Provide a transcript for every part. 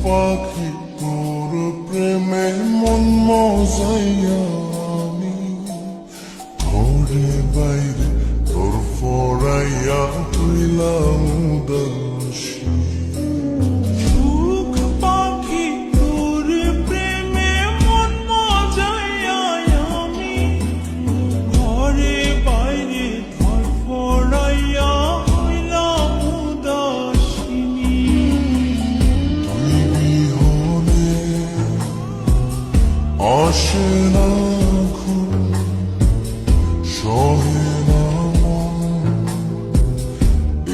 পাখি তোর প্রেমে মন মজাইয়া আমি ঘরে বাইরে তোর ফরাইয়া হইলাম উদাসী। সুখ পাখি তোর প্রেমে মন মজাইয়া আমি ঘরে বাইরে ধরফরাইয়া হইলাম উদাসিনী। তুই বিহনে আসে না ঘুম, সহে না মন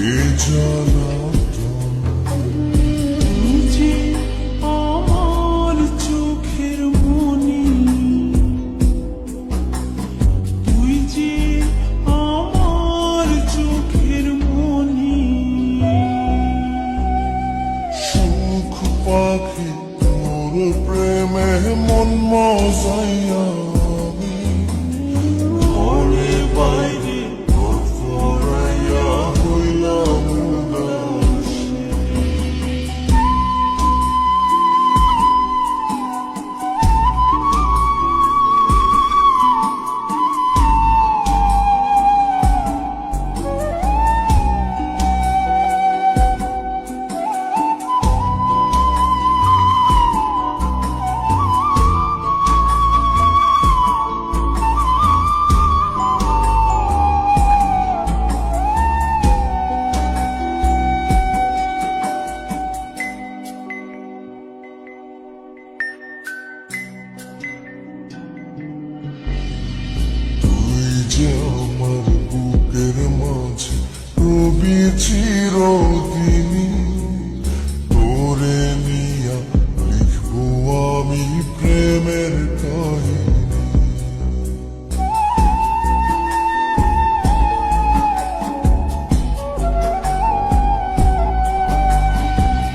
এ জ্বালাতন। তুই যে আমার চোখের মনি, তুই যে আমার চোখের মনি। সুখ পাখি তোর প্রেমে মন মজাইয়া আমি ঘরে বাইরে তোর ফরাইয়া হইলাম উদাসী। তুই যে আমার বুকের মাঝে রবি চিরদিনী, তোরে নিয়া লিখবো আমি প্রেমের কাহিনী।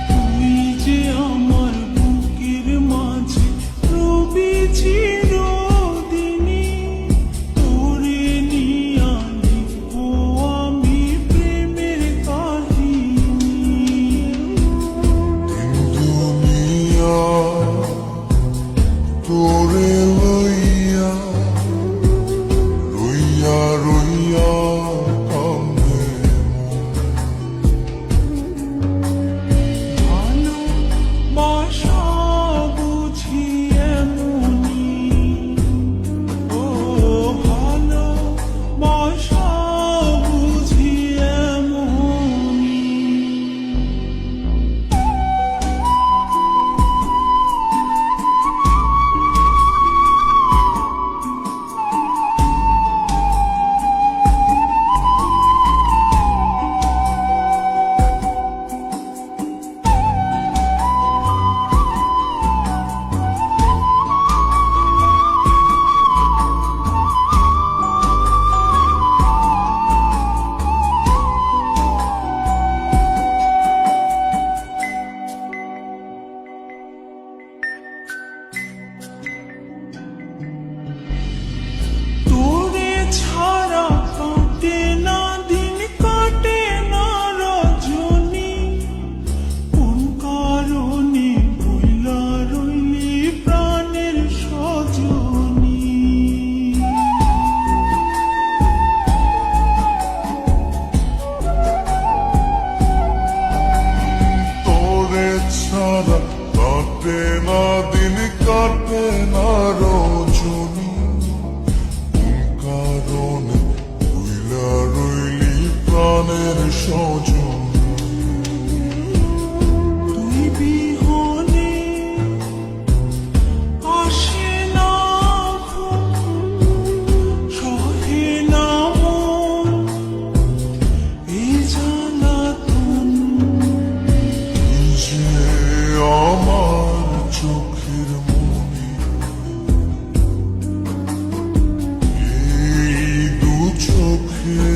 তুই যে আমার বুকের মাঝে রবি চিরদিনী, তোরে নিয়া লিখবো আমি প্রেমের কাহিনী। দিন দুনিয়া তোরে লইয়া রইয়া রইয়া কান্দে ভালোবাসা বুঝি এমনি, ও ভালোবাসা বুঝি এমনি। তোরে ছাড়া কাটে না দিন, কাটে না রজনী, কোন কারণে ভুলা রইলি প্রাণের সজনী। তোরে ছাড়া কাটে না দিন, কাটে না রজনী, কোন কারণে ভুইলা রইলি প্রাণের সজন। তুই বিহনে আসে না ঘুম, সহে না মন এই জ্বালাতন। তুই যে আমার চোখের মনি, এই দু চোখে